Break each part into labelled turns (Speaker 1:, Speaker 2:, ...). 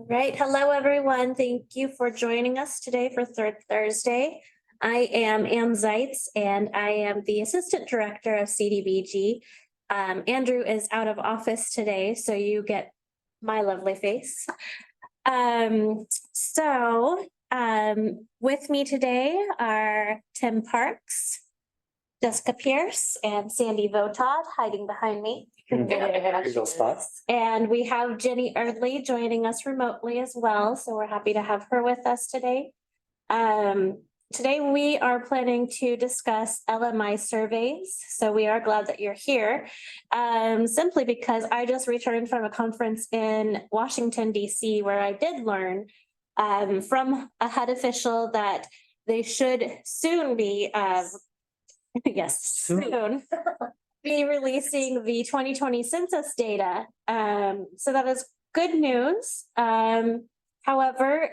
Speaker 1: All right. Hello, everyone. Thank you for joining us today for Third Thursday. I am Ann Zeitz, and I am the Assistant Director of CDBG. Andrew is out of office today, so you get my lovely face. With me today are Tim Parks, Jessica Pierce, and Sandy Votod hiding behind me. And we have Jenny Erdley joining us remotely as well, so we're happy to have her with us today. Today we are planning to discuss LMI surveys, so we are glad that you're here. Simply because I just returned from a conference in Washington, D.C., where I did learn from a HUD official that they should soon be, soon. Be releasing the 2020 census data. So that is good news. However,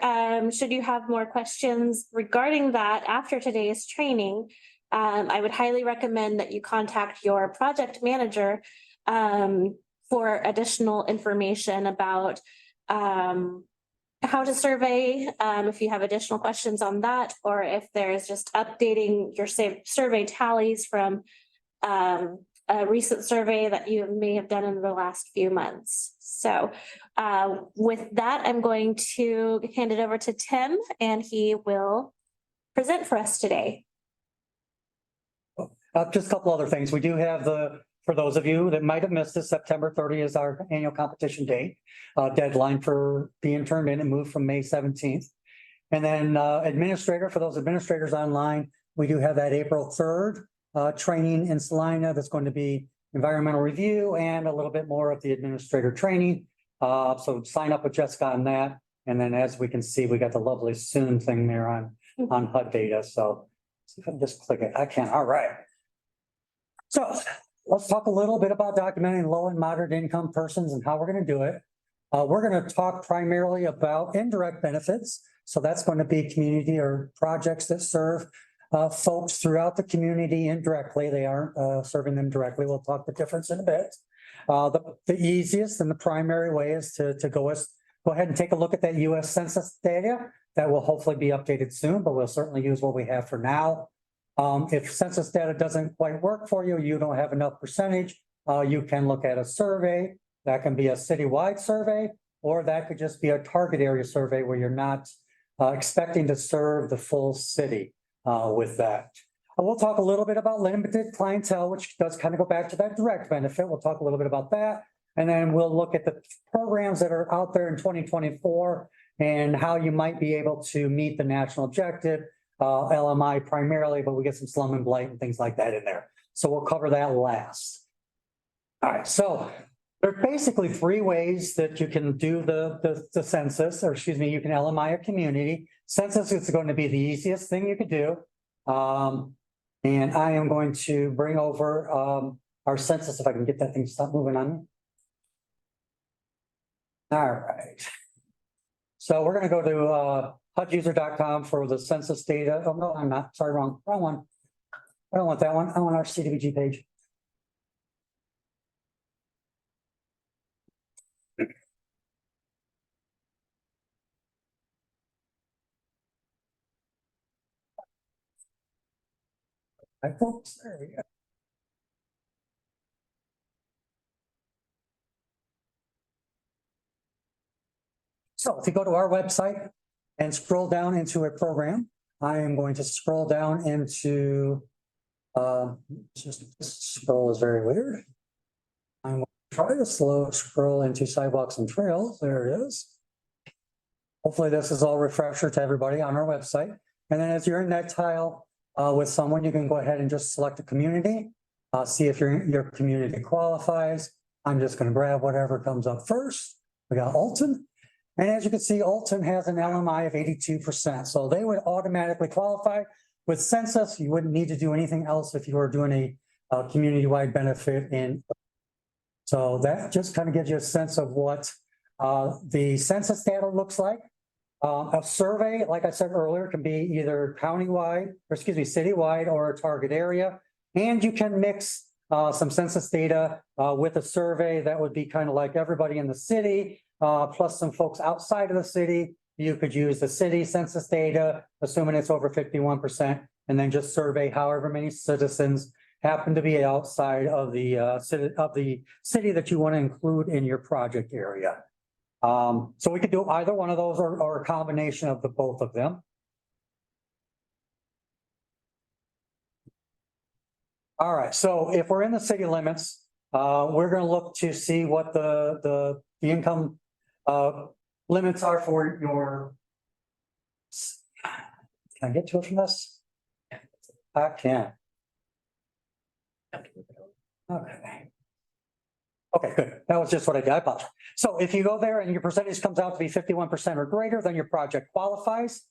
Speaker 1: should you have more questions regarding that after today's training, I would highly recommend that you contact your project manager for additional information about how to survey, if you have additional questions on that, or if there's just updating your survey tallies from a recent survey that you may have done in the last few months. So with that, I'm going to hand it over to Tim, and he will present for us today.
Speaker 2: Just a couple other things. We do have for those of you that might have missed this, September 30 is our annual competition date. Deadline for being turned in and moved from May 17th. And then for those administrators online, we do have that April 3rd training in Salina that's going to be environmental review and a little bit more of the administrator training. So sign up with Jessica on that. And then as we can see, we got the lovely soon thing there on HUD data. So see if I can just click it. I can. All right. So let's talk a little bit about documenting low and moderate income persons and how we're going to do it. We're going to talk primarily about indirect benefits. So that's going to be community or projects that serve folks throughout the community indirectly. They aren't serving them directly. We'll talk the difference in a bit. The easiest and the primary way is to go ahead and take a look at that US Census data. That will hopefully be updated soon, but we'll certainly use what we have for now. If census data doesn't quite work for you, you don't have enough percentage, you can look at a survey. That can be a citywide survey, or that could just be a target area survey where you're not expecting to serve the full city. With that, we'll talk a little bit about limited clientele, which does kind of go back to that direct benefit. We'll talk a little bit about that. And then we'll look at the programs that are out there in 2024 and how you might be able to meet the national objective, LMI primarily, but we get some slum and blight and things like that in there. So we'll cover that last. All right, so there are basically three ways that you can do the census, or excuse me, you can LMI a community. Census is going to be the easiest thing you could do. And I am going to bring over our census, if I can get that thing to stop moving on me. All right. So we're going to go to HUDuser.com for the census data. Oh, no, I'm not. Sorry, wrong one. I don't want that one. I want our CDBG page. Hi, folks. There we go. So if you go to our website and scroll down into a program, I am going to scroll down into, this scroll is very weird. I'm going to try to scroll into sidewalks and trails. There it is. Hopefully this is all refresher to everybody on our website. And then as you're in that tile, with someone, you can go ahead and just select a community, see if your community qualifies. I'm just going to grab whatever comes up first. We got Alton. And as you can see, Alton has an LMI of 82%. So they would automatically qualify. With census, you wouldn't need to do anything else if you were doing a community-wide benefit. So that just kind of gives you a sense of what the census data looks like. A survey, like I said earlier, can be either citywide or a target area. And you can mix some census data with a survey that would be kind of like everybody in the city plus some folks outside of the city. You could use the city census data, assuming it's over 51%, and then just survey however many citizens happen to be outside of the city that you want to include in your project area. So we could do either one of those or a combination of the both of them. All right, so if we're in the city limits, we're going to look to see what the income limits are for your. Can I get to it from this? I can. Okay. Okay, good. That was just what I did. I apologize. So if you go there and your percentage comes out to be 51% or greater, then your project qualifies.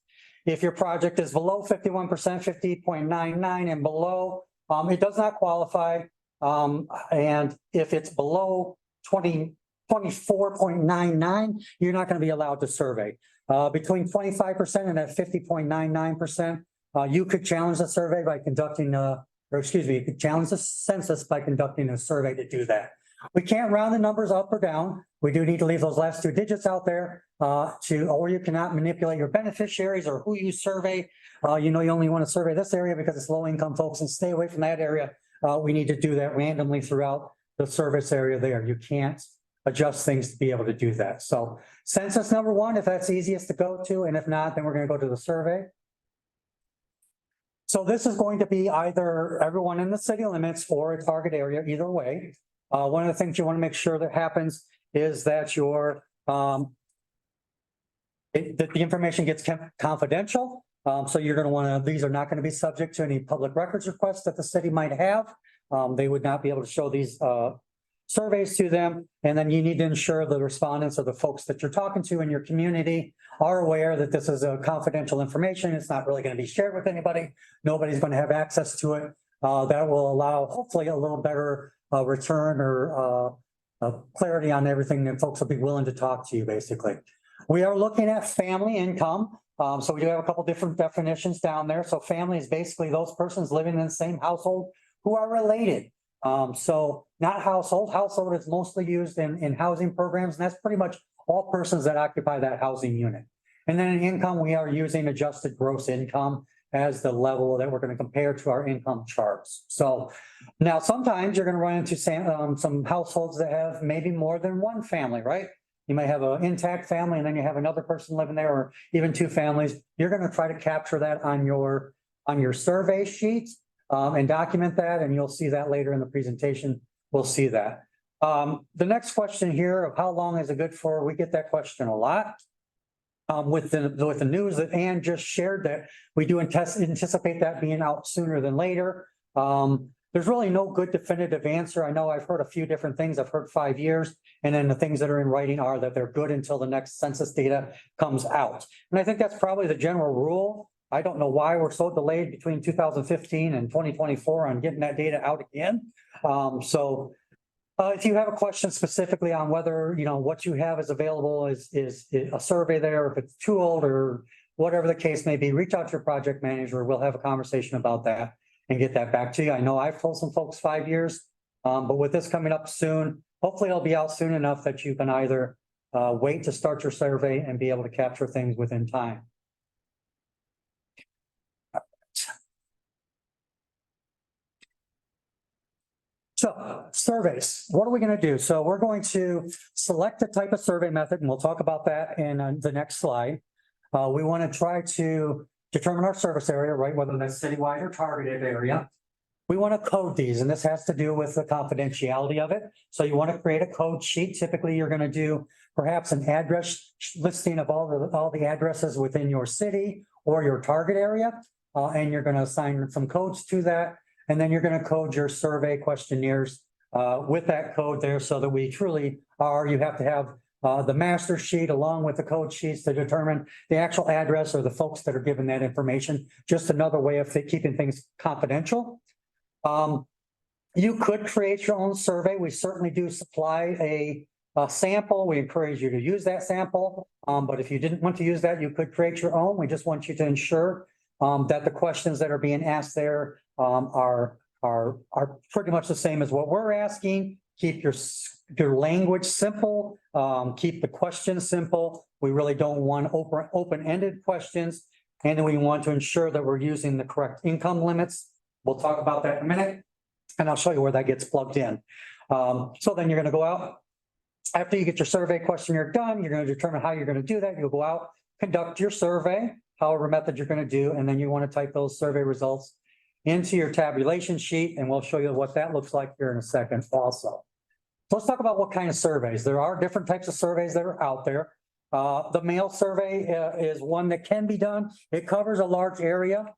Speaker 2: If your project is below 51%, 50.99 and below, it does not qualify. And if it's below 24.99, you're not going to be allowed to survey. Between 25% and at 50.99%, you could challenge the survey by conducting you could challenge the census by conducting a survey to do that. We can't round the numbers up or down. We do need to leave those last two digits out there or you cannot manipulate your beneficiaries or who you survey. You only want to survey this area because it's low income folks and stay away from that area. We need to do that randomly throughout the service area there. You can't adjust things to be able to do that. So census number one, if that's easiest to go to, and if not, then we're going to go to the survey. So this is going to be either everyone in the city limits or a target area, either way. One of the things you want to make sure that happens is that that the information gets kept confidential. So you're going to want to, these are not going to be subject to any public records requests that the city might have. They would not be able to show these surveys to them. And then you need to ensure the respondents or the folks that you're talking to in your community are aware that this is a confidential information. It's not really going to be shared with anybody. Nobody's going to have access to it. That will allow hopefully a little better return or clarity on everything, and folks will be willing to talk to you basically. We are looking at family income. So we do have a couple different definitions down there. So family is basically those persons living in the same household who are related. So not household. Household is mostly used in housing programs, and that's pretty much all persons that occupy that housing unit. And then in income, we are using adjusted gross income as the level that we're going to compare to our income charts. So now sometimes you're going to run into some households that have maybe more than one family, right? You may have an intact family and then you have another person living there, or even two families. You're going to try to capture that on your survey sheets and document that, and you'll see that later in the presentation. We'll see that. The next question here of how long is it good for? We get that question a lot. With the news that Ann just shared, that we do anticipate that being out sooner than later. There's really no good definitive answer. I know I've heard a few different things. I've heard 5 years, and then the things that are in writing are that they're good until the next census data comes out. And I think that's probably the general rule. I don't know why we're so delayed between 2015 and 2024 on getting that data out again. If you have a question specifically on whether, what you have is available is a survey there, if it's too old or whatever the case may be, reach out to your project manager. We'll have a conversation about that and get that back to you. I know I've told some folks 5 years, but with this coming up soon, hopefully it'll be out soon enough that you can either wait to start your survey and be able to capture things within time. So surveys, what are we going to do? So we're going to select the type of survey method, and we'll talk about that in the next slide. We want to try to determine our service area, right? Whether that's citywide or targeted area. We want to code these, and this has to do with the confidentiality of it. So you want to create a code sheet. Typically, you're going to do perhaps an address listing of all the addresses within your city or your target area, and you're going to assign some codes to that. And then you're going to code your survey questionnaires with that code there, so that we truly are. You have to have the master sheet along with the code sheets to determine the actual address or the folks that are given that information. Just another way of keeping things confidential. You could create your own survey. We certainly do supply a sample. We encourage you to use that sample. But if you didn't want to use that, you could create your own. We just want you to ensure that the questions that are being asked there are pretty much the same as what we're asking. keep your language simple, keep the questions simple. We really don't want open-ended questions. And then we want to ensure that we're using the correct income limits. We'll talk about that in a minute, and I'll show you where that gets plugged in. So then you're going to go out. After you get your survey questionnaire done, you're going to determine how you're going to do that. You'll go out, conduct your survey, however method you're going to do, and then you want to type those survey results into your tabulation sheet, and we'll show you what that looks like here in a second also. So let's talk about what kind of surveys. There are different types of surveys that are out there. The mail survey is one that can be done. It covers a large area.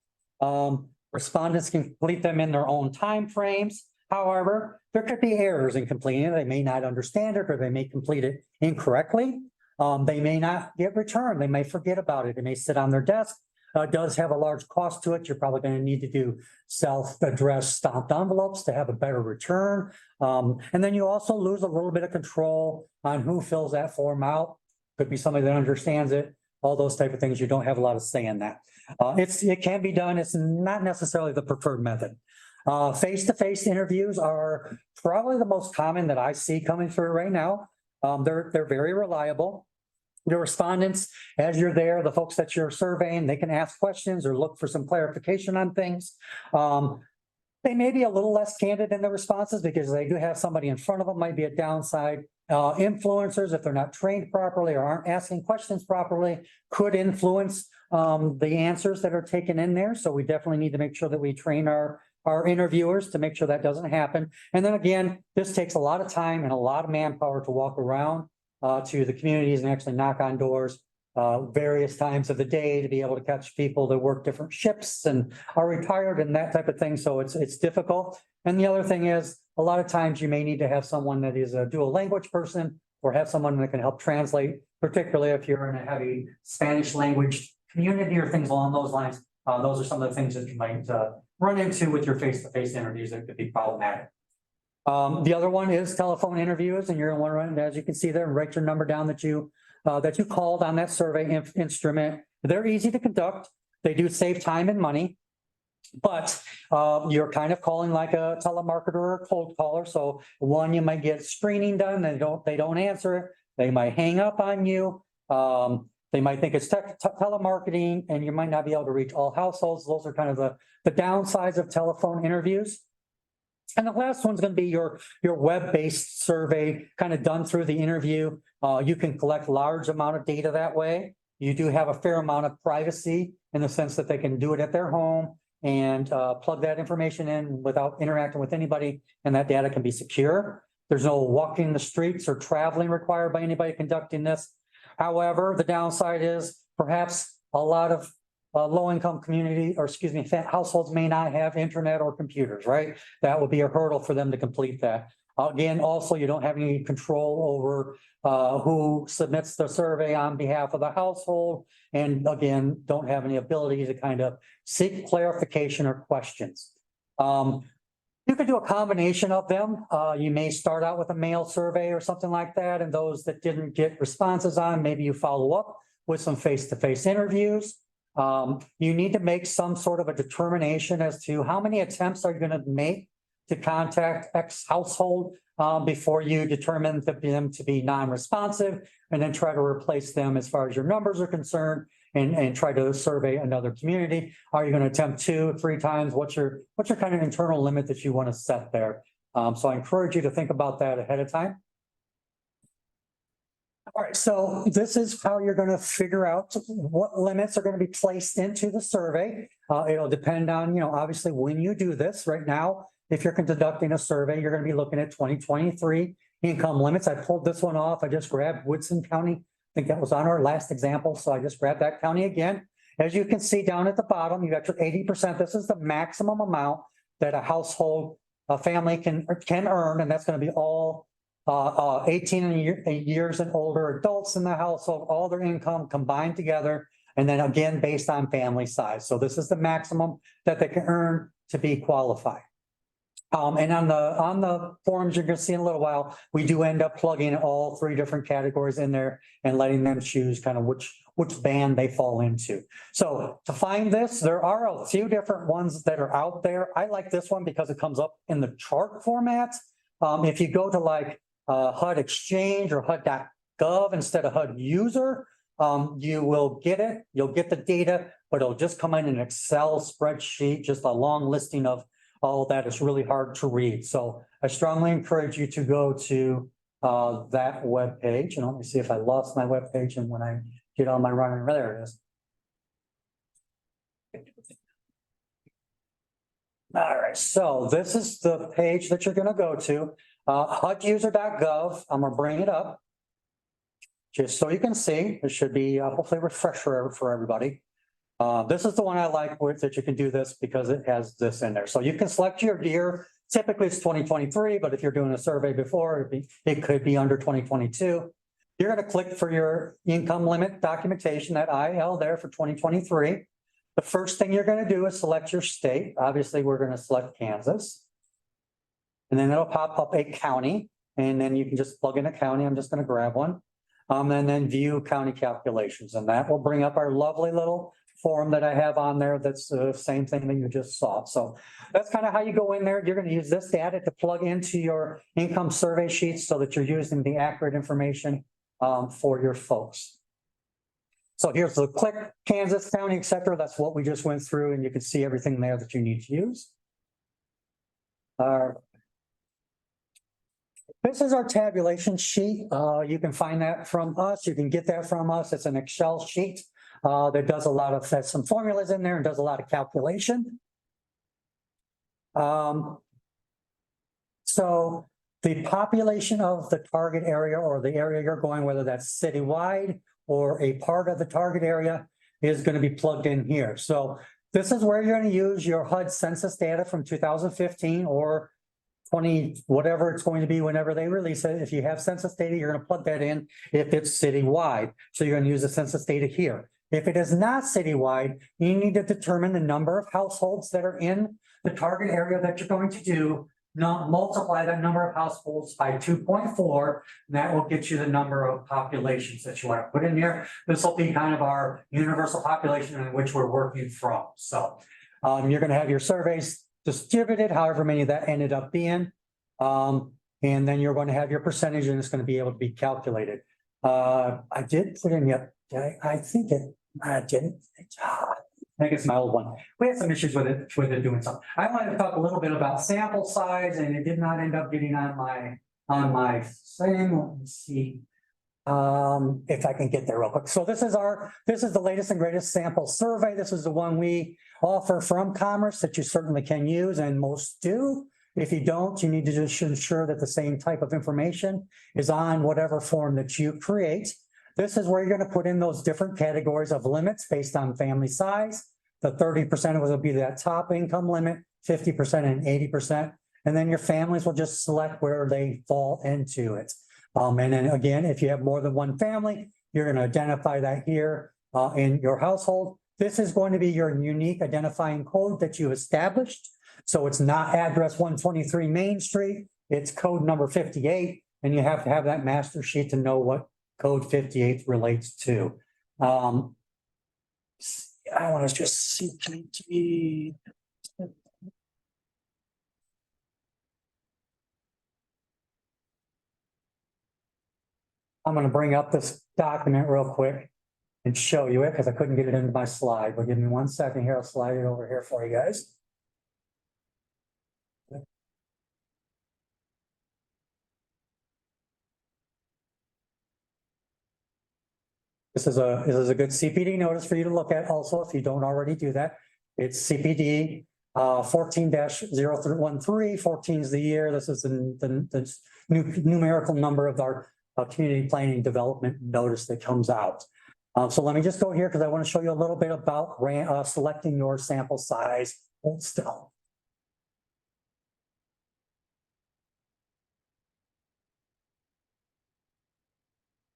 Speaker 2: Respondents can complete them in their own time frames. However, there could be errors in completing it. They may not understand it, or they may complete it incorrectly. They may not get returned. They may forget about it. It may sit on their desk. It does have a large cost to it. You're probably going to need to do self-addressed stamped envelopes to have a better return. And then you also lose a little bit of control on who fills that form out. Could be somebody that understands it, all those type of things. You don't have a lot of say in that. It can be done. It's not necessarily the preferred method. Face-to-face interviews are probably the most common that I see coming through right now. They're very reliable. The respondents, as you're there, the folks that you're surveying, they can ask questions or look for some clarification on things. They may be a little less candid in the responses because they do have somebody in front of them, might be a downside. Influencers, if they're not trained properly or aren't asking questions properly, could influence the answers that are taken in there. So we definitely need to make sure that we train our interviewers to make sure that doesn't happen. And then again, this takes a lot of time and a lot of manpower to walk around to the communities and actually knock on doors various times of the day to be able to catch people that work different shifts and are retired and that type of thing. So it's difficult. And the other thing is, a lot of times you may need to have someone that is a dual language person or have someone that can help translate, particularly if you're in a heavy Spanish language community or things along those lines. Those are some of the things that you might run into with your face-to-face interviews that could be problematic. The other one is telephone interviews, and you're going to want to, as you can see there, write your number down that you called on that survey instrument. They're easy to conduct. They do save time and money, but you're kind of calling like a telemarketer or a cold caller. So one, you might get screening done. They don't answer it. They might hang up on you. They might think it's telemarketing, and you might not be able to reach all households. Those are kind of the downsides of telephone interviews. And the last one's going to be your web-based survey, kind of done through the interview. You can collect large amount of data that way. You do have a fair amount of privacy in the sense that they can do it at their home and plug that information in without interacting with anybody, and that data can be secure. There's no walking the streets or traveling required by anybody conducting this. However, the downside is perhaps a lot of low-income community, or excuse me, households may not have internet or computers, right? That would be a hurdle for them to complete that. Again, also, you don't have any control over who submits the survey on behalf of the household. And again, don't have any ability to kind of seek clarification or questions. You could do a combination of them. You may start out with a mail survey or something like that. And those that didn't get responses on, maybe you follow up with some face-to-face interviews. You need to make some sort of a determination as to how many attempts are you going to make to contact X household before you determine them to be non-responsive, and then try to replace them as far as your numbers are concerned, and try to survey another community. Are you going to attempt 2 or 3 times? What's your kind of internal limit that you want to set there? So I encourage you to think about that ahead of time. All right, so this is how you're going to figure out what limits are going to be placed into the survey. It'll depend on, obviously when you do this. Right now, if you're conducting a survey, you're going to be looking at 2023 income limits. I pulled this one off. I just grabbed Woodson County. I think that was on our last example. So I just grabbed that county again. As you can see down at the bottom, you got your 80%. This is the maximum amount that a household, a family can earn. And that's going to be all 18 years and older adults in the household, all their income combined together. And then again, based on family size. So this is the maximum that they can earn to be qualified. And on the forms you're going to see in a little while, we do end up plugging all 3 different categories in there and letting them choose kind of which band they fall into. So to find this, there are a few different ones that are out there. I like this one because it comes up in the chart format. If you go to like HUD Exchange or HUD.gov instead of HUD User, you will get it. You'll get the data, but it'll just come in an Excel spreadsheet, just a long listing of all that. Is really hard to read. So I strongly encourage you to go to that web page. And let me see if I lost my web page, and when I get on my running, there it is. All right, so this is the page that you're going to go to, HUDuser.gov. I'm going to bring it up just so you can see. It should be hopefully a refresher for everybody. This is the one I like with that you can do this because it has this in there. So you can select your year. Typically it's 2023, but if you're doing a survey before, it could be under 2022. You're going to click for your income limit documentation, that IL there for 2023. The first thing you're going to do is select your state. Obviously, we're going to select Kansas. And then it'll pop up a county, and then you can just plug in a county. I'm just going to grab one. And then view county calculations, and that will bring up our lovely little form that I have on there. That's the same thing that you just saw. So that's kind of how you go in there. You're going to use this data to plug into your income survey sheets so that you're using the accurate information for your folks. So here's the click, Kansas County, et cetera. That's what we just went through, and you can see everything there that you need to use. This is our tabulation sheet. You can find that from us. You can get that from us. It's an Excel sheet that does a lot of, has some formulas in there and does a lot of calculation. So the population of the target area or the area you're going, whether that's citywide or a part of the target area, is going to be plugged in here. So this is where you're going to use your HUD census data from 2015 or 20, whatever it's going to be whenever they release it. If you have census data, you're going to plug that in if it's citywide. So you're going to use the census data here. If it is not citywide, you need to determine the number of households that are in the target area that you're going to do. Now multiply that number of households by 2.4, and that will get you the number of populations that you want to put in here. This will be kind of our universal population in which we're working from. So you're going to have your surveys distributed, however many that ended up being. And then you're going to have your percentage, and it's going to be able to be calculated. I did put in yet. I think I didn't. I think it's my old one. We had some issues with it doing something. I wanted to talk a little bit about sample size, and it did not end up getting on my thing. Let me see if I can get there real quick. So this is the latest and greatest sample survey. This is the one we offer from Commerce that you certainly can use, and most do. If you don't, you need to just ensure that the same type of information is on whatever form that you create. This is where you're going to put in those different categories of limits based on family size. The 30% will be that top income limit, 50% and 80%. And then your families will just select where they fall into it. And then again, if you have more than one family, you're going to identify that here in your household. This is going to be your unique identifying code that you established. So it's not address 123 Main Street, it's code number 58. And you have to have that master sheet to know what code 58 relates to. I want to just see. I'm going to bring up this document real quick and show you it because I couldn't get it into my slide. But give me 1 second here. I'll slide it over here for you guys. This is a good CPD notice for you to look at also, if you don't already do that. It's CPD 14-013. 14 is the year. This is the numerical number of our community planning development notice that comes out. So let me just go here because I want to show you a little bit about selecting your sample size. Hold still.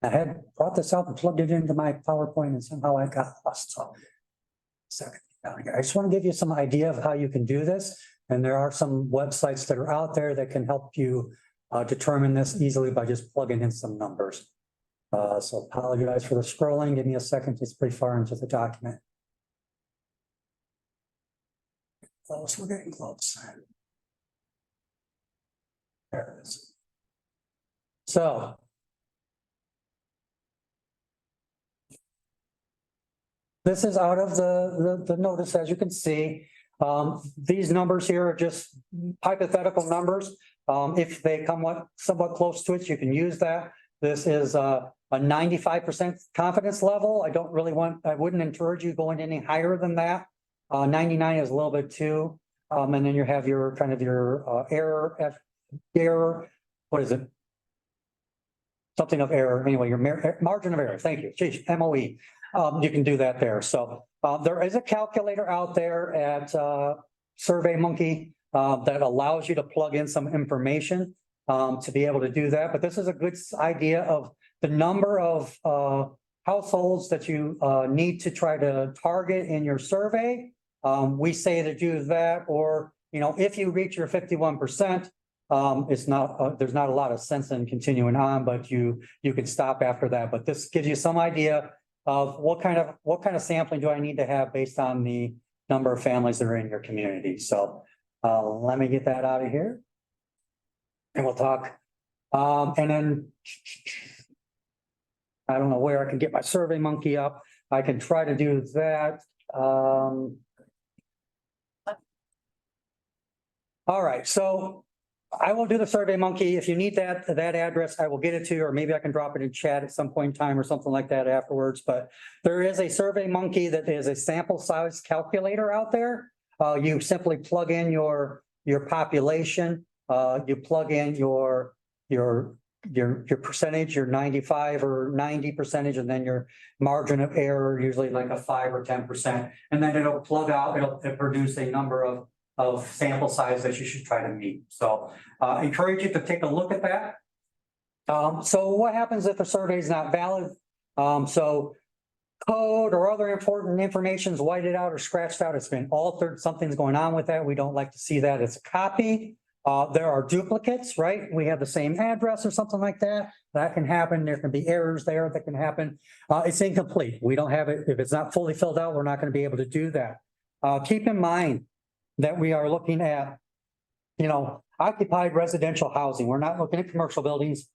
Speaker 2: I had brought this out and plugged it into my PowerPoint, and somehow I got lost. So, second, I just want to give you some idea of how you can do this. And there are some websites that are out there that can help you determine this easily by just plugging in some numbers. So apologize for the scrolling. Give me a second. It's pretty far into the document. Close. We're getting close. There it is. So. This is out of the notice, as you can see. These numbers here are just hypothetical numbers. If they come somewhat close to it, you can use that. This is a 95% confidence level. I wouldn't encourage you going any higher than that. 99 is a little bit too. And then you have your kind of your error, what is it? Something of error, anyway, your margin of error. Thank you. Geez, MOE. You can do that there. So there is a calculator out there at SurveyMonkey that allows you to plug in some information to be able to do that. But this is a good idea of the number of households that you need to try to target in your survey. We say to do that, or if you reach your 51%, it's not there's not a lot of sense in continuing on, but you can stop after that. But this gives you some idea of what kind of sampling do I need to have based on the number of families that are in your community. So let me get that out of here. And we'll talk. And then I don't know where I can get my SurveyMonkey up. I can try to do that. All right, so I will do the SurveyMonkey. If you need that address, I will get it to you, or maybe I can drop it in chat at some point in time or something like that afterwards. But there is a SurveyMonkey that is a sample size calculator out there. You simply plug in your population. You plug in your percentage, your 95 or 90%, and then your margin of error, usually like a 5 or 10%. And then it'll plug out, it'll produce a number of sample size that you should try to meet. So encourage you to take a look at that. So what happens if a survey is not valid? So code or other important information is whited out or scratched out. It's been altered. Something's going on with that. We don't like to see that. It's a copy. There are duplicates, right? We have the same address or something like that. That can happen. There can be errors there that can happen. It's incomplete. We don't have it. If it's not fully filled out, we're not going to be able to do that. Keep in mind that we are looking at, occupied residential housing. We're not looking at commercial buildings,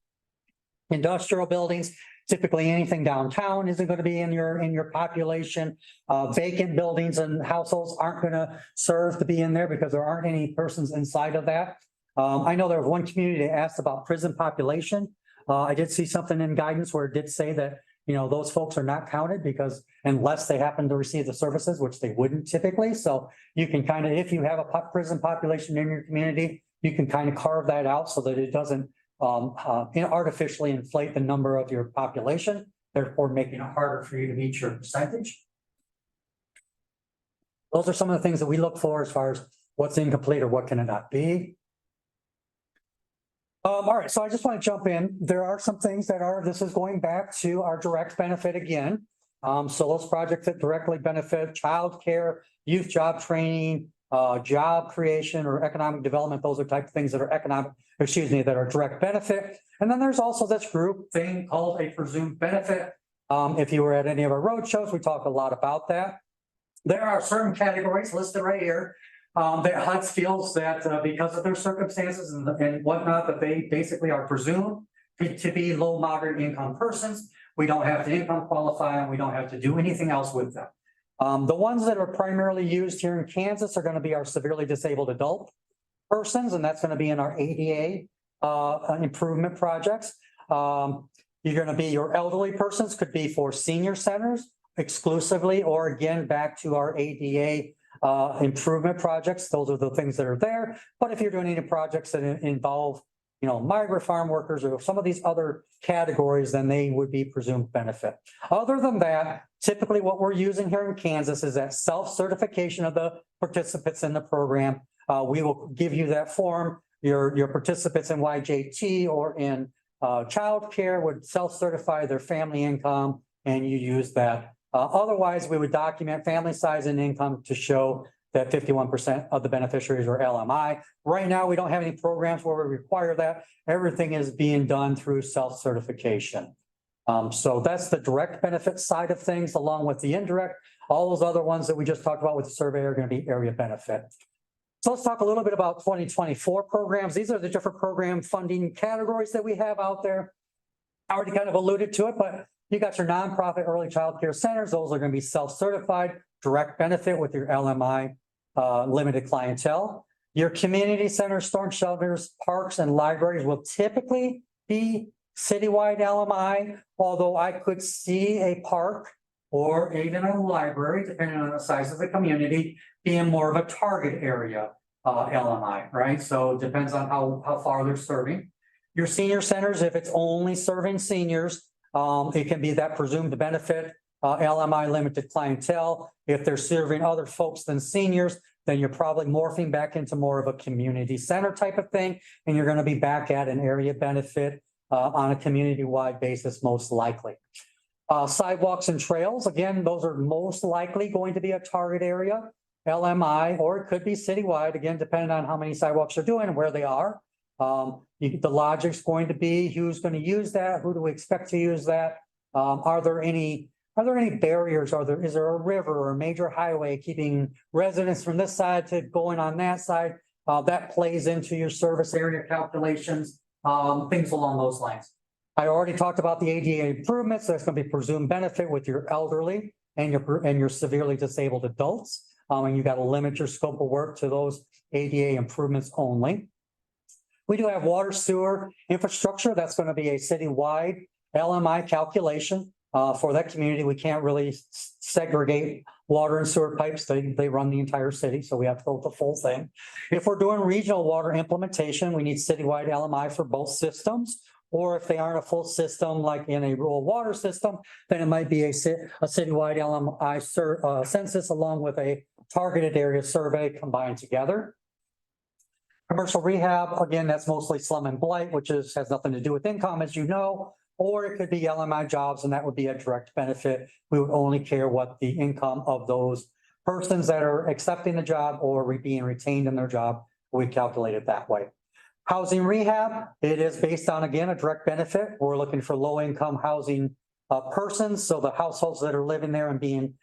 Speaker 2: industrial buildings. Typically anything downtown isn't going to be in your population. Vacant buildings and households aren't going to serve to be in there because there aren't any persons inside of that. I know there was one community that asked about prison population. I did see something in guidance where it did say that those folks are not counted because unless they happen to receive the services, which they wouldn't typically. So you can kind of, if you have a prison population in your community, you can kind of carve that out so that it doesn't artificially inflate the number of your population, therefore making it harder for you to meet your percentage. Those are some of the things that we look for as far as what's incomplete or what can it not be. All right, so I just want to jump in. There are some things this is going back to our direct benefit again. So those projects that directly benefit childcare, youth job training, job creation or economic development, those are type of things that are that are direct benefit. And then there's also this group thing called a presumed benefit. If you were at any of our road shows, we talk a lot about that. There are certain categories listed right here. That HUD feels that because of their circumstances and whatnot, that they basically are presumed to be low, moderate income persons. We don't have to income qualify and we don't have to do anything else with them. The ones that are primarily used here in Kansas are going to be our severely disabled adult persons, and that's going to be in our ADA improvement projects. You're going to be your elderly persons, could be for senior centers exclusively, or again, back to our ADA improvement projects. Those are the things that are there. But if you're doing any projects that involve, migrant farm workers or some of these other categories, then they would be presumed benefit. Other than that, typically what we're using here in Kansas is that self-certification of the participants in the program. We will give you that form. Your participants in YJT or in childcare would self-certify their family income, and you use that. Otherwise, we would document family size and income to show that 51% of the beneficiaries are LMI. Right now, we don't have any programs where we require that. Everything is being done through self-certification. So that's the direct benefit side of things, along with the indirect. All those other ones that we just talked about with the survey are going to be area benefit. So let's talk a little bit about 2024 programs. These are the different program funding categories that we have out there. I already kind of alluded to it, but you got your nonprofit early child care centers. Those are going to be self-certified, direct benefit with your LMI, limited clientele. Your community centers, storm shelters, parks, and libraries will typically be citywide LMI, although I could see a park or even a library, depending on the size of the community, being more of a target area LMI, right? So it depends on how far they're serving. Your senior centers, if it's only serving seniors, it can be that presumed benefit LMI limited clientele. If they're serving other folks than seniors, then you're probably morphing back into more of a community center type of thing, and you're going to be back at an area benefit on a community-wide basis, most likely. Sidewalks and trails, again, those are most likely going to be a target area, LMI, or it could be citywide, again, depending on how many sidewalks you're doing and where they are. The logic's going to be who's going to use that, who do we expect to use that? Are there any barriers? Is there a river or a major highway keeping residents from this side to going on that side? That plays into your service area calculations, things along those lines. I already talked about the ADA improvements. That's going to be presumed benefit with your elderly and your severely disabled adults. And you got to limit your scope of work to those ADA improvements only. We do have water sewer infrastructure. That's going to be a citywide LMI calculation. For that community, we can't really segregate water and sewer pipes. They run the entire city, so we have to go with the full thing. If we're doing regional water implementation, we need citywide LMI for both systems. Or if they aren't a full system, like in a rural water system, then it might be a citywide LMI census along with a targeted area survey combined together. Commercial rehab, again, that's mostly slum and blight, which has nothing to do with income, as you know. Or it could be LMI jobs, and that would be a direct benefit. We would only care what the income of those persons that are accepting the job or being retained in their job, we calculate it that way. Housing rehab, it is based on, again, a direct benefit. We're looking for low-income housing persons. So the households that are living there and being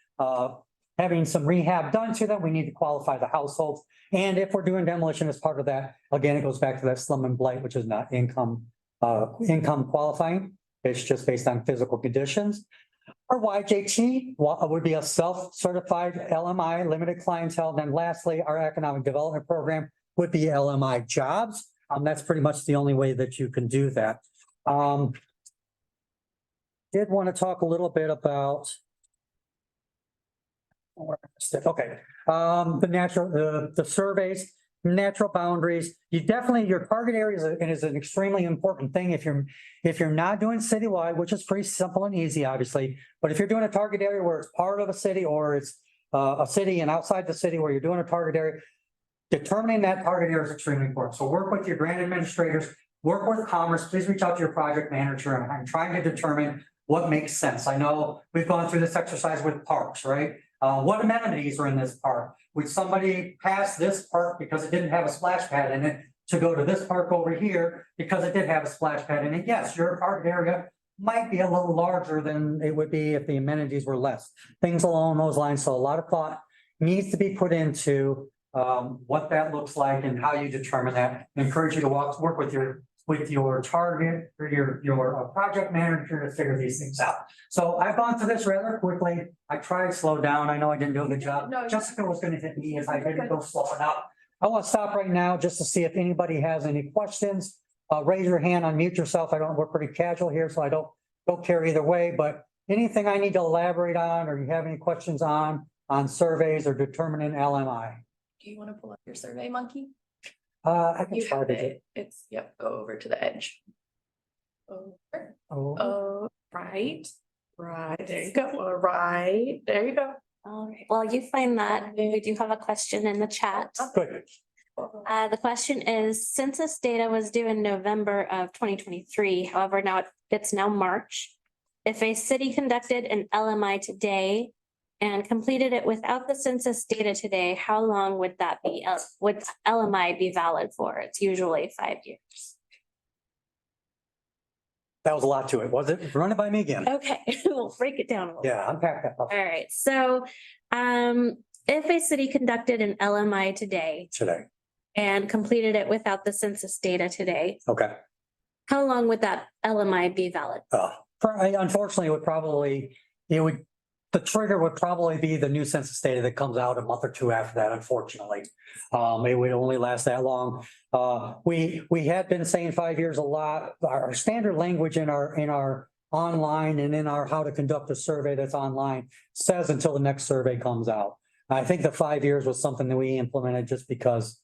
Speaker 2: having some rehab done to them, we need to qualify the households. And if we're doing demolition as part of that, again, it goes back to that slum and blight, which is not income qualifying. It's just based on physical conditions. Our YJT would be a self-certified LMI, limited clientele. And then lastly, our economic development program would be LMI jobs. That's pretty much the only way that you can do that. Did want to talk a little bit about, okay, the surveys, natural boundaries. Your target area is an extremely important thing. If you're not doing citywide, which is pretty simple and easy, obviously, but if you're doing a target area where it's part of a city or it's a city and outside the city where you're doing a target area, determining that target area is extremely important. So work with your grant administrators, work with Commerce, please reach out to your project manager and trying to determine what makes sense. I know we've gone through this exercise with parks, right? What amenities are in this park? Would somebody pass this park because it didn't have a splash pad in it to go to this park over here because it did have a splash pad in it? Yes, your target area might be a little larger than it would be if the amenities were less. Things along those lines. So a lot of thought needs to be put into what that looks like and how you determine that. I encourage you to work with your target or your project manager to figure these things out. So I've gone through this rather quickly. I tried to slow down. I know I didn't do a good job. No, Jessica was going to hit me if I didn't go slow enough. I want to stop right now just to see if anybody has any questions. Raise your hand, unmute yourself. We're pretty casual here, so I don't care either way, but anything I need to elaborate on or you have any questions on surveys or determining LMI.
Speaker 3: Do you want to pull up your survey monkey?
Speaker 2: I can
Speaker 3: You
Speaker 2: try
Speaker 3: have
Speaker 2: to.
Speaker 3: it. It's, yep, go over to the edge. Over.
Speaker 2: Oh,
Speaker 3: Oh, right. There you go. Right. There you go.
Speaker 1: All right, well, you find that, we do have a question in the chat.
Speaker 2: good.
Speaker 1: The question is, census data was due in November of 2023. However, it's now March. If a city conducted an LMI today and completed it without the census data today, how long would that be? Would LMI be valid for? It's usually 5 years.
Speaker 2: That was a lot to it, was it? Run it by me again.
Speaker 1: Okay, we'll break it down a little.
Speaker 2: Yeah, unpack that.
Speaker 1: All right, so if a city conducted an LMI today and completed it without the census data today,
Speaker 2: Okay.
Speaker 1: how long would that LMI be valid?
Speaker 2: Unfortunately, the trigger would probably be the new census data that comes out a month or two after that, unfortunately. It would only last that long. We had been saying 5 years a lot. Our standard language in our online and in our how to conduct a survey that's online says until the next survey comes out. I think the 5 years was something that we implemented just because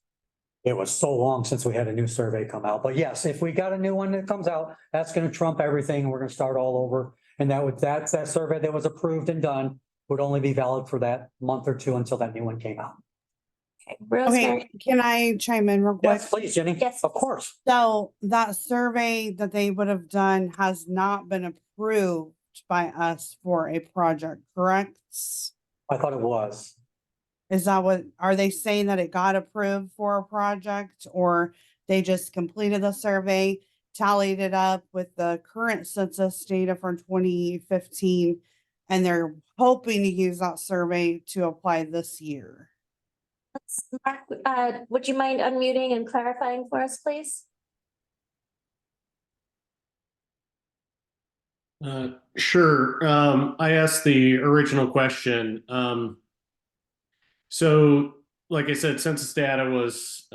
Speaker 2: it was so long since we had a new survey come out. But yes, if we got a new one that comes out, that's going to trump everything. And we're going to start all over. And that survey that was approved and done would only be valid for that month or two until that new one came out.
Speaker 1: Okay, Rosemary,
Speaker 4: Okay, can I chime in real quick?
Speaker 2: Yes, please, Jenny.
Speaker 1: Yes.
Speaker 2: Of course.
Speaker 4: So that survey that they would have done has not been approved by us for a project, correct?
Speaker 2: I thought it was.
Speaker 4: Is that what, are they saying that it got approved for a project, or they just completed the survey, tallied it up with the current census data from 2015, and they're hoping to use that survey to apply this year?
Speaker 1: would you mind unmuting and clarifying for us, please?
Speaker 5: Sure. I asked the original question. So like I said, census data was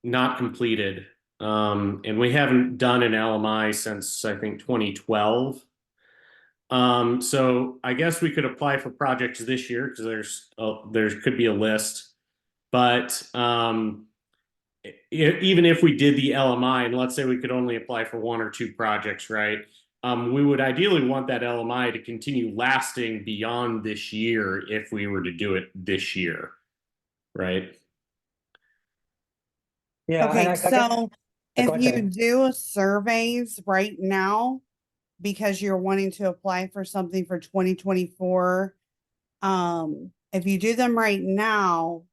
Speaker 5: not completed. And we haven't done an LMI since I think 2012. So I guess we could apply for projects this year because there could be a list. But even if we did the LMI, and let's say we could only apply for 1 or 2 projects, right? We would ideally want that LMI to continue lasting beyond this year if we were to do it this year, right?
Speaker 2: Yeah.
Speaker 4: Okay, so
Speaker 2: Go
Speaker 4: if
Speaker 2: ahead,
Speaker 4: you
Speaker 2: Jenny.
Speaker 4: do surveys right now, because you're wanting to apply for something for 2024, if you do them right now,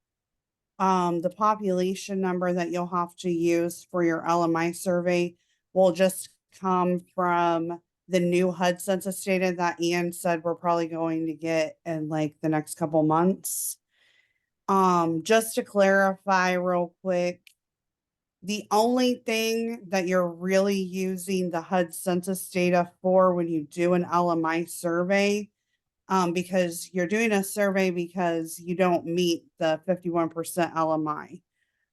Speaker 4: the population number that you'll have to use for your LMI survey will just come from the new HUD census data that Ian said we're probably going to get in like the next couple months. Just to clarify real quick, the only thing that you're really using the HUD census data for when you do an LMI survey, because you're doing a survey because you don't meet the 51% LMI.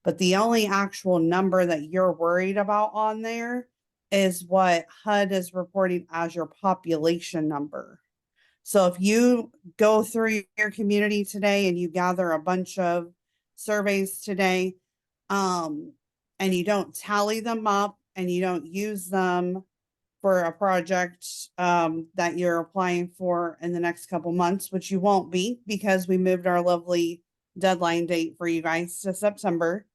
Speaker 4: But the only actual number that you're worried about on there is what HUD is reporting as your population number. So if you go through your community today and you gather a bunch of surveys today, and you don't tally them up and you don't use them for a project that you're applying for in the next couple months, which you won't be because we moved our lovely deadline date for you guys to September.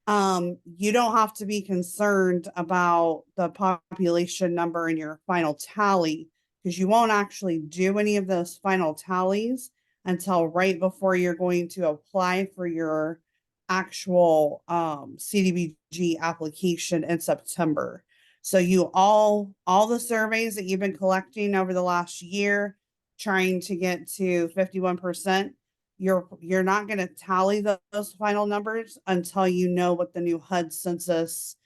Speaker 4: You don't have to be concerned about the population number in your final tally because you won't actually do any of those final tallies until right before you're going to apply for your actual CDBG application in September. So you all the surveys that you've been collecting over the last year, trying to get to 51%, you're not going to tally those final numbers until you know what the new HUD census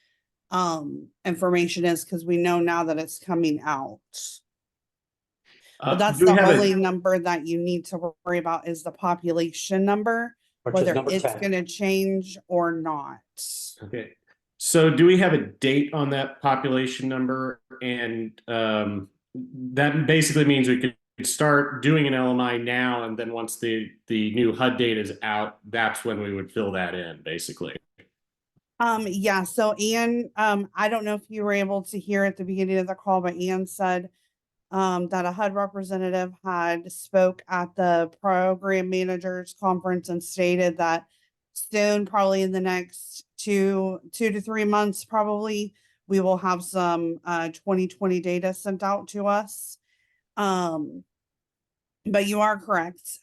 Speaker 4: information is, because we know now that it's coming out. But that's
Speaker 5: Do we
Speaker 4: the
Speaker 5: have
Speaker 4: only number that you need to worry about is the population number,
Speaker 2: Which is
Speaker 4: whether
Speaker 2: number
Speaker 4: it's
Speaker 2: 10.
Speaker 4: going to change or not.
Speaker 5: Okay. So do we have a date on that population number? And that basically means we could start doing an LMI now, and then once the new HUD data is out, that's when we would fill that in, basically.
Speaker 4: Yeah, so Ian, I don't know if you were able to hear at the beginning of the call, but Ian said that a HUD representative had spoke at the program managers conference and stated that soon, probably in the next two to 3 months, probably we will have some 2020 data sent out to us. But you are correct.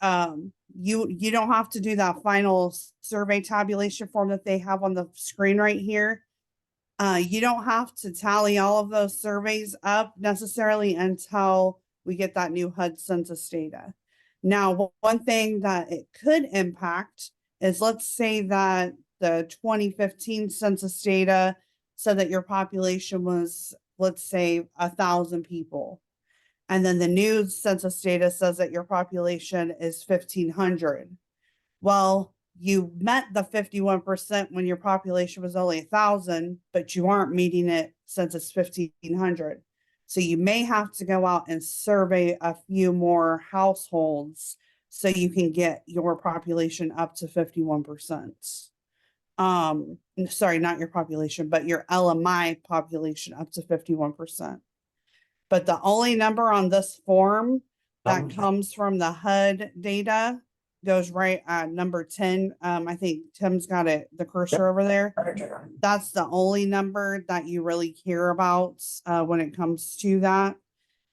Speaker 4: You don't have to do that final survey tabulation form that they have on the screen right here. You don't have to tally all of those surveys up necessarily until we get that new HUD census data. Now, one thing that it could impact is, let's say that the 2015 census data said that your population was, let's say, 1,000 people. And then the new census data says that your population is 1,500. Well, you met the 51% when your population was only 1,000, but you aren't meeting it since it's 1,500. So you may have to go out and survey a few more households so you can get your population up to 51%. Sorry, not your population, but your LMI population up to 51%. But the only number on this form that comes from the HUD data goes right at number 10. I think Tim's got it, the cursor over there. That's the only number that you really care about when it comes to that.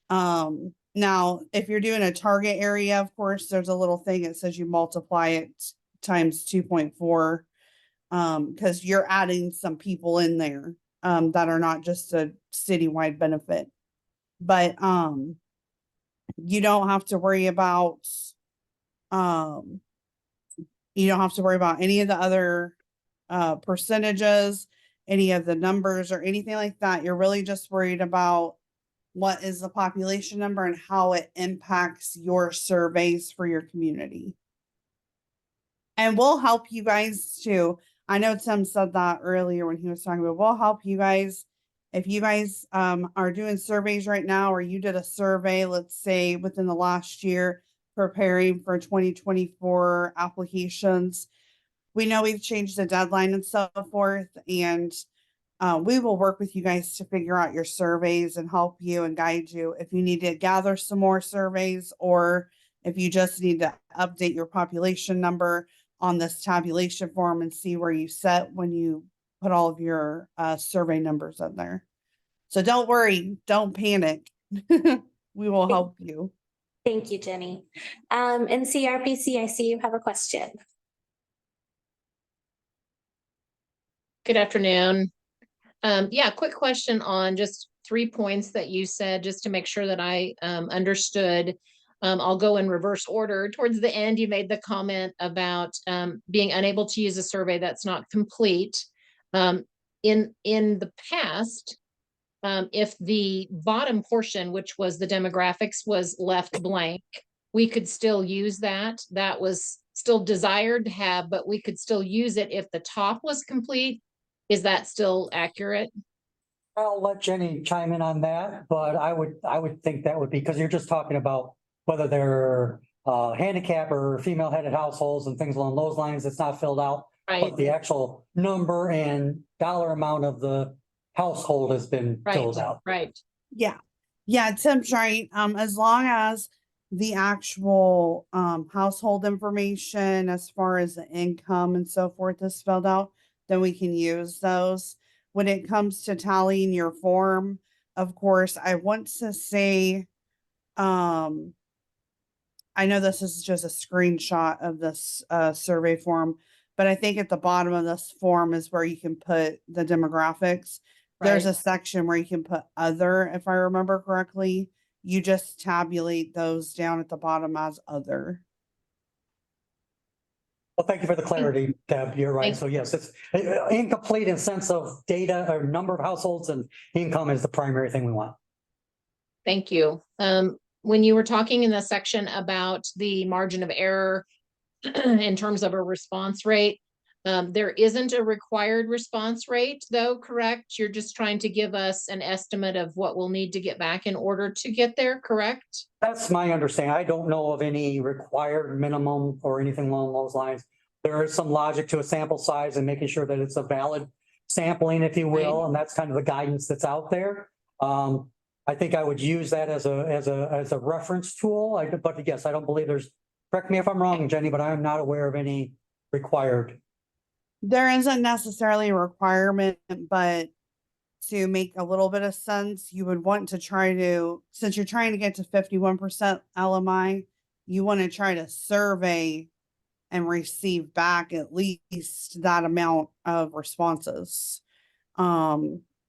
Speaker 4: Now, if you're doing a target area, of course, there's a little thing that says you multiply it times 2.4 because you're adding some people in there that are not just a citywide benefit. But you don't have to worry about any of the other percentages, any of the numbers or anything like that. You're really just worried about what is the population number and how it impacts your surveys for your community. And we'll help you guys too. I know Tim said that earlier when he was talking about, we'll help you guys. If you guys are doing surveys right now, or you did a survey, let's say within the last year, preparing for 2024 applications, we know we've changed the deadline and so forth, and we will work with you guys to figure out your surveys and help you and guide you if you need to gather some more surveys, or if you just need to update your population number on this tabulation form and see where you set when you put all of your survey numbers in there. So don't worry, don't panic. We will help you.
Speaker 1: Thank you, Jenny. And CRPC, I see you have a question.
Speaker 6: Good afternoon. Yeah, quick question on just 3 points that you said, just to make sure that I understood. I'll go in reverse order. Towards the end, you made the comment about being unable to use a survey that's not complete. In the past, if the bottom portion, which was the demographics, was left blank, we could still use that. That was still desired to have, but we could still use it if the top was complete. Is that still accurate?
Speaker 2: I'll let Jenny chime in on that, but I would think that would be, because you're just talking about whether they're handicap or female headed households and things along those lines. It's not filled out,
Speaker 6: Right.
Speaker 2: but the actual number and dollar amount of the household has been filled out.
Speaker 6: Right.
Speaker 4: Yeah. Yeah, Tim's right. As long as the actual household information as far as the income and so forth is spelled out, then we can use those. When it comes to tallying your form, of course, I want to say, I know this is just a screenshot of this survey form, but I think at the bottom of this form is where you can put the demographics. There's
Speaker 6: Right.
Speaker 4: a section where you can put other, if I remember correctly. You just tabulate those down at the bottom as other.
Speaker 2: Well, thank you for the clarity, Deb. You're right.
Speaker 6: Thanks.
Speaker 2: So yes, it's incomplete in sense of data or number of households, and income is the primary thing we want.
Speaker 6: Thank you. When you were talking in the section about the margin of error in terms of a response rate, there isn't a required response rate though, correct? You're just trying to give us an estimate of what we'll need to get back in order to get there, correct?
Speaker 2: That's my understanding. I don't know of any required minimum or anything along those lines. There is some logic to a sample size and making sure that it's a valid sampling, if you will, and that's kind of the guidance that's out there. I think I would use that as a reference tool. But yes, I don't believe there's, correct me if I'm wrong, Jenny, but I'm not aware of any required.
Speaker 4: There isn't necessarily a requirement, but to make a little bit of sense, you would want to try to, since you're trying to get to 51% LMI, you want to try to survey and receive back at least that amount of responses.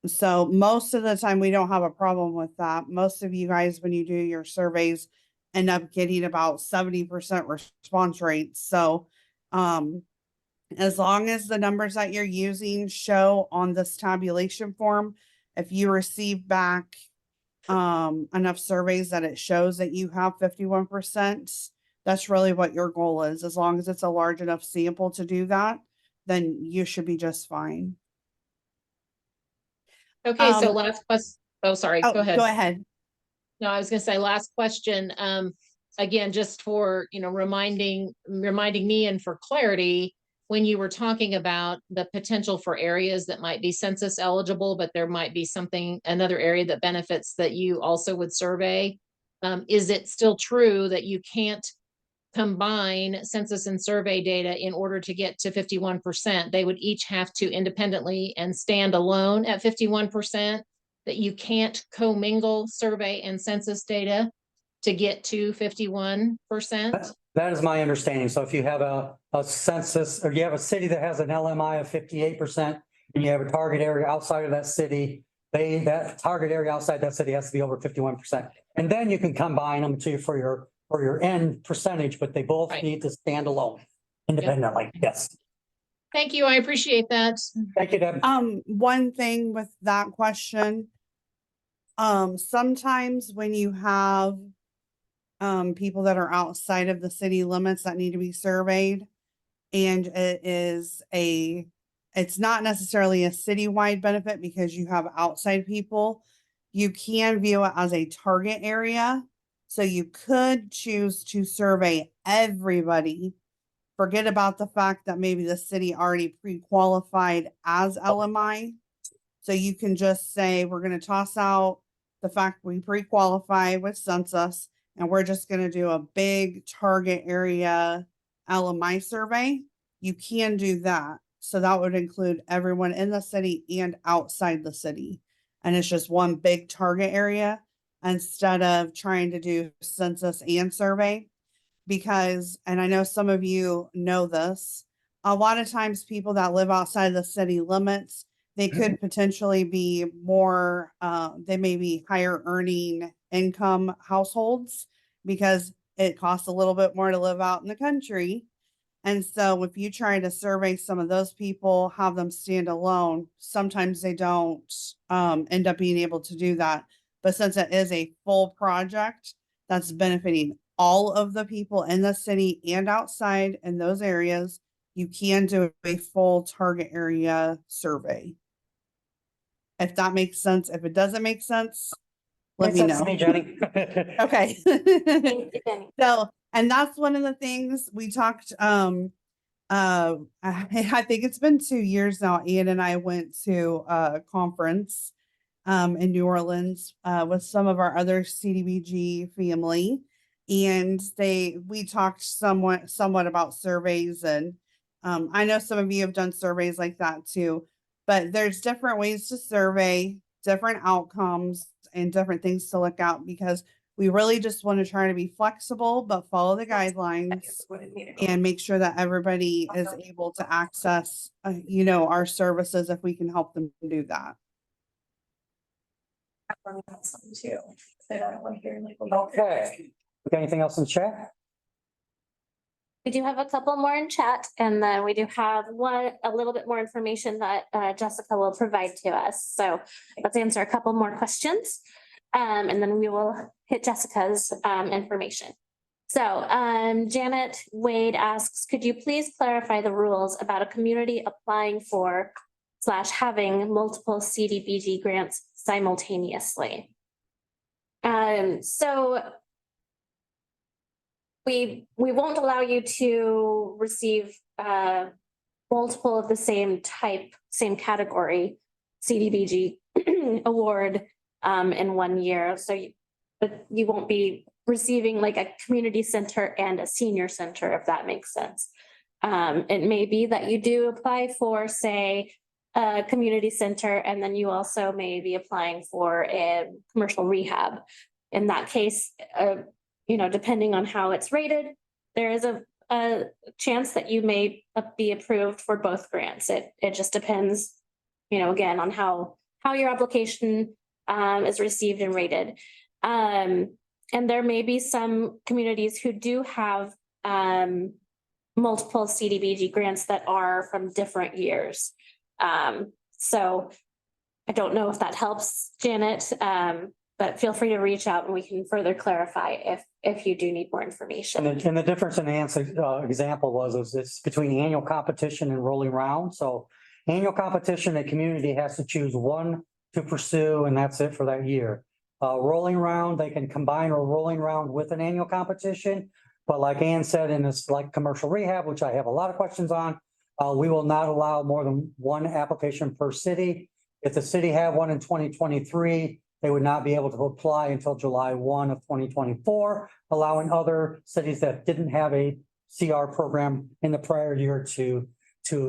Speaker 4: So most of the time we don't have a problem with that. Most of you guys, when you do your surveys, end up getting about 70% response rates. So, As long as the numbers that you're using show on this tabulation form, if you receive back enough surveys that it shows that you have 51%, that's really what your goal is. As long as it's a large enough sample to do that, then you should be just fine.
Speaker 6: Okay, so
Speaker 4: Um,
Speaker 6: last question. Oh, sorry,
Speaker 4: Oh,
Speaker 6: go ahead.
Speaker 4: go ahead.
Speaker 6: No, I was gonna say last question. Again, just for, reminding me and for clarity, when you were talking about the potential for areas that might be census eligible, but there might be another area that benefits that you also would survey. Is it still true that you can't combine census and survey data in order to get to 51%? They would each have to independently and stand alone at 51%, that you can't commingle survey and census data to get to 51%?
Speaker 2: That is my understanding. So if you have a census, or you have a city that has an LMI of 58%, and you have a target area outside of that city, that target area outside that city has to be over 51%. And then you can combine them for your end percentage, but they both
Speaker 6: Right.
Speaker 2: need to stand alone independently. Yes.
Speaker 6: Thank you. I appreciate that.
Speaker 2: Thank you, Deb.
Speaker 4: One thing with that question, sometimes when you have people that are outside of the city limits that need to be surveyed, and it's not necessarily a citywide benefit because you have outside people, you can view it as a target area. So you could choose to survey everybody. Forget about the fact that maybe the city already pre-qualified as LMI. So you can just say, we're going to toss out the fact we pre-qualify with census, and we're just going to do a big target area LMI survey. You can do that. So that would include everyone in the city and outside the city. And it's just one big target area instead of trying to do census and survey. Because, and I know some of you know this, a lot of times people that live outside the city limits, they could potentially be more, they may be higher earning income households because it costs a little bit more to live out in the country. And so if you try to survey some of those people, have them stand alone, sometimes they don't end up being able to do that. But since it is a full project that's benefiting all of the people in the city and outside in those areas, you can do a full target area survey. If that makes sense. If it doesn't make sense, let me
Speaker 2: Makes sense
Speaker 4: know.
Speaker 2: to me, Jenny.
Speaker 4: Okay.
Speaker 1: Thank you, Jenny.
Speaker 4: So, and that's one of the things we talked, I think it's been 2 years now. Ian and I went to a conference in New Orleans with some of our other CDBG family, and we talked somewhat about surveys, and I know some of you have done surveys like that too, but there's different ways to survey, different outcomes, and different things to look out, because we really just want to try to be flexible but follow the guidelines and make sure that everybody is able to access our services if we can help them do that.
Speaker 2: Okay. We got anything else in chat?
Speaker 1: We do have a couple more in chat, and then we do have a little bit more information that Jessica will provide to us. So let's answer a couple more questions, and then we will hit Jessica's information. So Janet Wade asks, could you please clarify the rules about a community applying for / having multiple CDBG grants simultaneously? So we won't allow you to receive multiple of the same type, same category CDBG award in 1 year. So you won't be receiving like a community center and a senior center, if that makes sense. It may be that you do apply for, say, a community center, and then you also may be applying for a commercial rehab. In that case, depending on how it's rated, there is a chance that you may be approved for both grants. It just depends, again, on how your application is received and rated. And there may be some communities who do have multiple CDBG grants that are from different years. So I don't know if that helps, Janet, but feel free to reach out and we can further clarify if you do need more information.
Speaker 2: And the difference in Ann's example was it's between annual competition and rolling round. So annual competition, a community has to choose one to pursue, and that's it for that year. Rolling round, they can combine a rolling round with an annual competition. But like Ann said, in this like commercial rehab, which I have a lot of questions on, we will not allow more than one application per city. If the city had one in 2023, they would not be able to apply until July 1 of 2024, allowing other cities that didn't have a CR program in the prior year to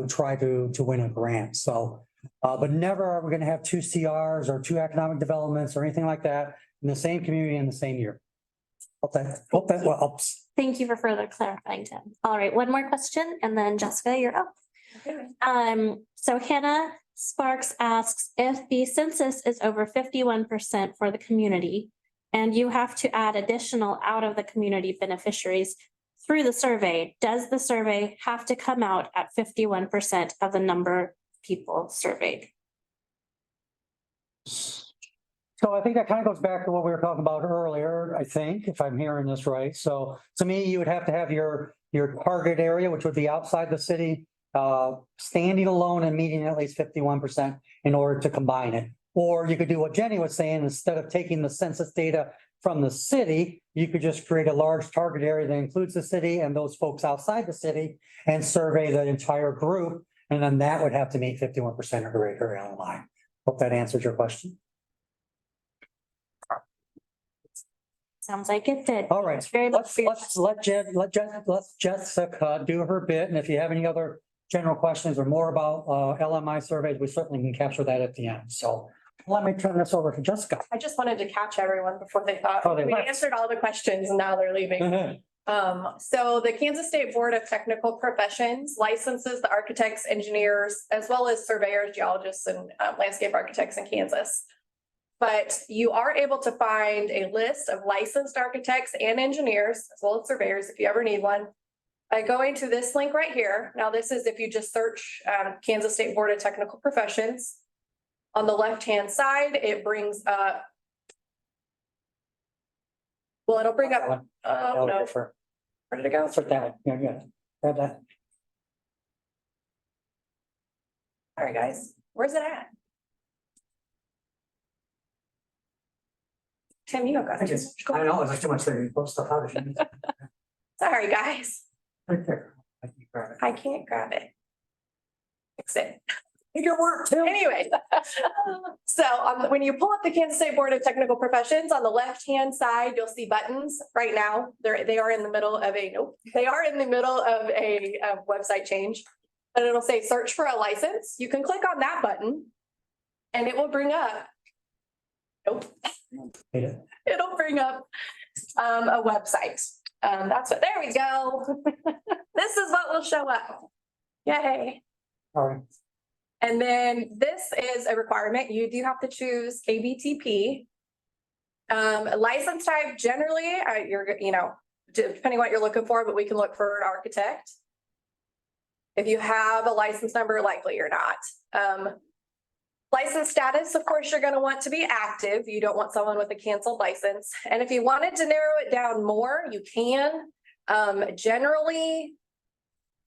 Speaker 2: try to win a grant. So, but never are we going to have two CRs or two economic developments or anything like that in the same community in the same year. Hope that helps.
Speaker 1: Thank you for further clarifying, Tim. All right, one more question and then Jessica, you're up.
Speaker 3: Okay.
Speaker 1: So Hannah Sparks asks, if the census is over 51% for the community and you have to add additional out of the community beneficiaries through the survey, does the survey have to come out at 51% of the number of people surveyed?
Speaker 2: So I think that kind of goes back to what we were talking about earlier, I think, if I'm hearing this right. So to me, you would have to have your target area, which would be outside the city, standing alone and meeting at least 51% in order to combine it. Or you could do what Jenny was saying, instead of taking the census data from the city, you could just create a large target area that includes the city and those folks outside the city and survey the entire group. And then that would have to meet 51% of the area online. Hope that answers your question.
Speaker 1: Sounds like it did.
Speaker 2: All right,
Speaker 1: Thanks very much
Speaker 2: let's
Speaker 1: for your
Speaker 2: let Jessica do her bit. And if you have any other general questions or more about LMI surveys, we certainly can capture that at the end. So let me turn this over to Jessica.
Speaker 3: I just wanted to catch everyone before they thought
Speaker 2: Oh, they
Speaker 3: we
Speaker 2: left.
Speaker 3: answered all the questions and now they're leaving. So the Kansas State Board of Technical Professions licenses the architects, engineers, as well as surveyors, geologists, and landscape architects in Kansas. But you are able to find a list of licensed architects and engineers, as well as surveyors, if you ever need one, by going to this link right here. Now, this is if you just search Kansas State Board of Technical Professions. On the left-hand side, it brings up, well, it'll bring up, oh, no, where did it go?
Speaker 2: Put that, yeah. Grab that.
Speaker 3: All right, guys, where's it at? Tim, you don't got it.
Speaker 2: I know, there's too much there. You post stuff out.
Speaker 3: Sorry, guys,
Speaker 2: Right there. I can grab it.
Speaker 3: I can't grab it. Fix it.
Speaker 2: Make it work, Tim.
Speaker 3: Anyway, so when you pull up the Kansas State Board of Technical Professions, on the left-hand side, you'll see buttons. Right now, they are in the middle of a website change. And it'll say search for a license. You can click on that button and it will bring up, it'll bring up a website. That's what, there we go. This is what will show up. Yay.
Speaker 2: All right.
Speaker 3: And then this is a requirement. You do have to choose KBTP. License type, generally, depending what you're looking for, but we can look for an architect. If you have a license number, likely you're not. License status, of course, you're going to want to be active. You don't want someone with a canceled license. And if you wanted to narrow it down more, you can. Generally,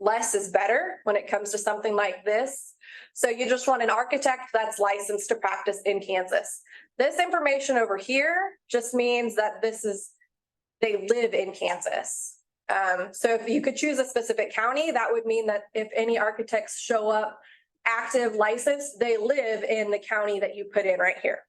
Speaker 3: less is better when it comes to something like this. So you just want an architect that's licensed to practice in Kansas. This information over here just means that they live in Kansas. So if you could choose a specific county, that would mean that if any architects show up active license, they live in the county that you put in right here.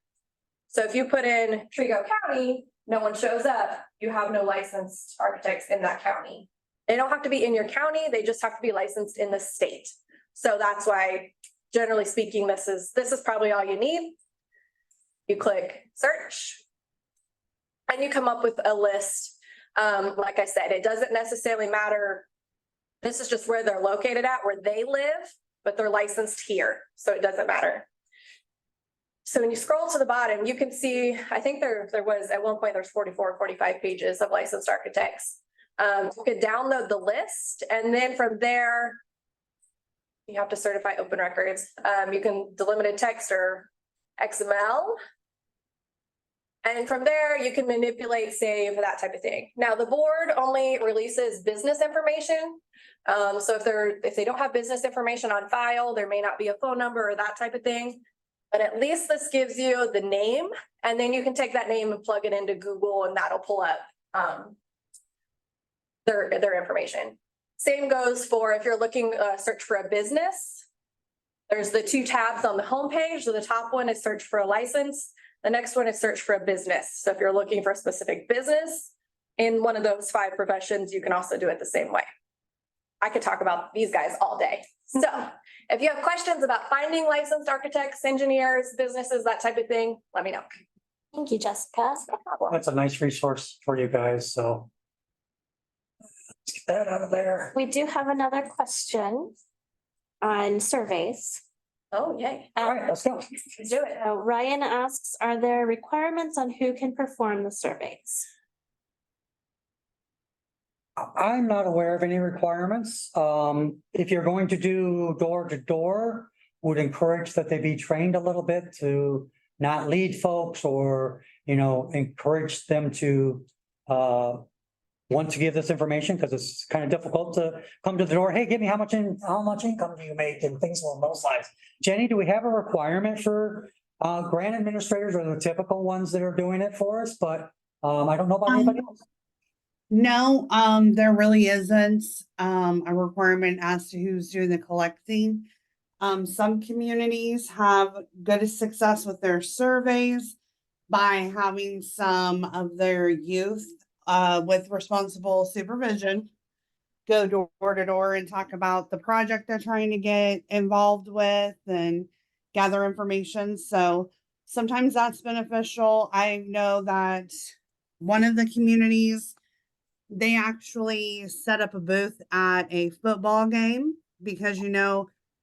Speaker 3: So if you put in Trigo County, no one shows up, you have no licensed architects in that county. They don't have to be in your county, they just have to be licensed in the state. So that's why, generally speaking, this is probably all you need. You click search and you come up with a list. Like I said, it doesn't necessarily matter. This is just where they're located at, where they live, but they're licensed here. So it doesn't matter. So when you scroll to the bottom, you can see, I think there was at one point, there's 44, 45 pages of licensed architects. You could download the list, and then from there, you have to certify open records. You can delimited text or XML. And from there, you can manipulate, save, that type of thing. Now, the board only releases business information. So if they don't have business information on file, there may not be a phone number or that type of thing. But at least this gives you the name, and then you can take that name and plug it into Google, and that'll pull up their information. Same goes for if you're looking search for a business. There's the 2 tabs on the homepage. So the top one is search for a license. The next one is search for a business. So if you're looking for a specific business in one of those 5 professions, you can also do it the same way. I could talk about these guys all day. So if you have questions about finding licensed architects, engineers, businesses, that type of thing, let me know.
Speaker 1: Thank you, Jessica.
Speaker 3: No problem.
Speaker 2: That's a nice resource for you guys, so. Let's get that out of there.
Speaker 1: We do have another question on surveys.
Speaker 3: Oh, yay.
Speaker 2: All right, let's go.
Speaker 3: Let's do it.
Speaker 1: So Ryan asks, are there requirements on who can perform the surveys?
Speaker 2: I'm not aware of any requirements. If you're going to do door to door, would encourage that they be trained a little bit to not lead folks or, encourage them to want to give this information, because it's kind of difficult to come to the door. Hey, give me how much income do you make and things along those lines. Jenny, do we have a requirement for grant administrators, or the typical ones that are doing it for us? But I don't know about anybody else.
Speaker 4: No, there really isn't a requirement as to who's doing the collecting. Some communities have good success with their surveys by having some of their youth with responsible supervision go door to door and talk about the project they're trying to get involved with and gather information. So sometimes that's beneficial. I know that one of the communities, they actually set up a booth at a football game because,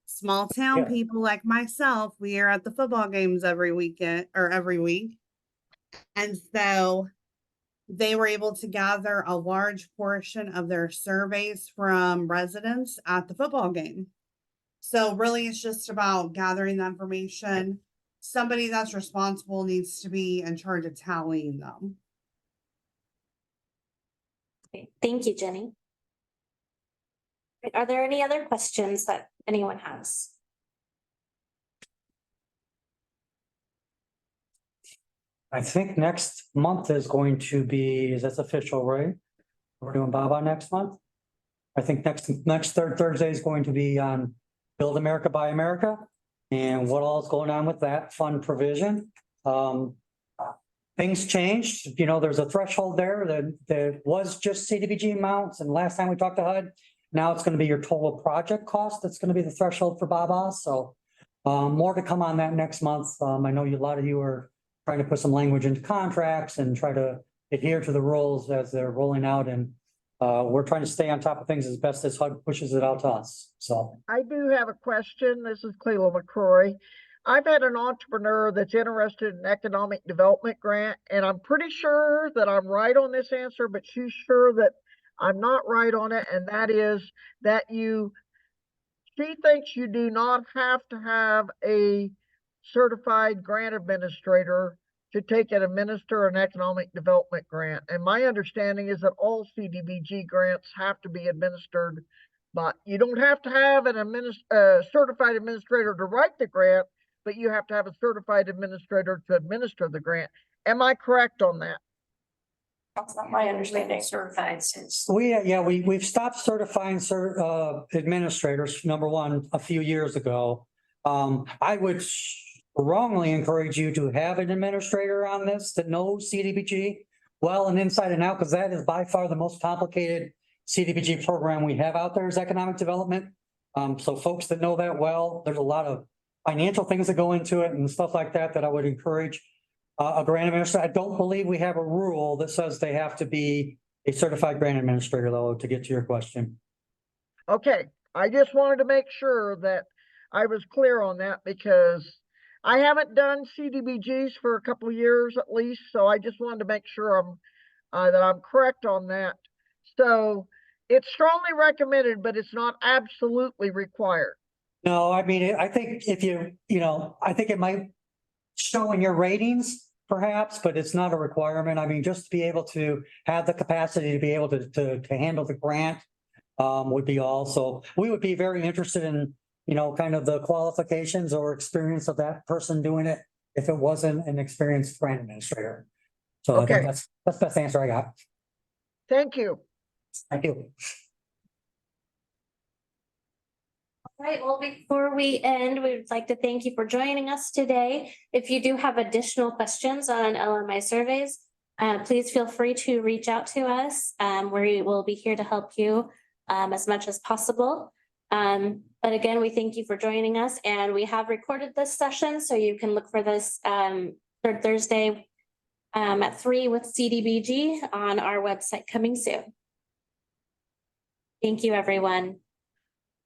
Speaker 4: small town
Speaker 2: Yeah.
Speaker 4: people like myself, we are at the football games every weekend or every week. And so they were able to gather a large portion of their surveys from residents at the football game. So really, it's just about gathering the information. Somebody that's responsible needs to be in charge of tallying them.
Speaker 1: Okay, thank you, Jenny. Are there any other questions that anyone has?
Speaker 2: I think next month is going to be, that's official, right? We're doing Baba next month. I think next third Thursday is going to be on Build America, Buy America, and what all is going on with that fund provision. Things changed, there's a threshold there that was just CDBG amounts, and last time we talked to HUD, now it's going to be your total project cost. That's going to be the threshold for Baba. So more to come on that next month. I know a lot of you are trying to put some language into contracts and try to adhere to the rules as they're rolling out. And we're trying to stay on top of things as best as HUD pushes it out to us. So
Speaker 7: I do have a question. This is Cleo McCrory. I've had an entrepreneur that's interested in economic development grant, and I'm pretty sure that I'm right on this answer, but she's sure that I'm not right on it. And that is that she thinks you do not have to have a certified grant administrator to take and administer an economic development grant. And my understanding is that all CDBG grants have to be administered, but you don't have to have a certified administrator to write the grant, but you have to have a certified administrator to administer the grant. Am I correct on that?
Speaker 3: That's not my understanding.
Speaker 8: Certified since.
Speaker 2: we've stopped certifying administrators, number one, a few years ago. I would strongly encourage you to have an administrator on this that knows CDBG well and inside and out, because that is by far the most complicated CDBG program we have out there is economic development. So folks that know that well, there's a lot of financial things that go into it and stuff like that I would encourage a grant administrator. I don't believe we have a rule that says they have to be a certified grant administrator, though, to get to your question.
Speaker 7: Okay, I just wanted to make sure that I was clear on that because I haven't done CDBGs for a couple of years at least, so I just wanted to make sure that I'm correct on that. So it's strongly recommended, but it's not absolutely required.
Speaker 2: No, I mean, I think if I think it might show in your ratings perhaps, but it's not a requirement. I mean, just to be able to have the capacity to be able to handle the grant would be all. So we would be very interested in, kind of the qualifications or experience of that person doing it if it wasn't an experienced grant administrator. So I think
Speaker 7: Okay.
Speaker 2: that's the best answer I got.
Speaker 7: Thank you.
Speaker 2: Thank you.
Speaker 1: Right, well, before we end, we would like to thank you for joining us today. If you do have additional questions on LMI surveys, please feel free to reach out to us. We will be here to help you as much as possible. But again, we thank you for joining us, and we have recorded this session, so you can look for this third Thursday at 3 with CDBG on our website coming soon. Thank you, everyone.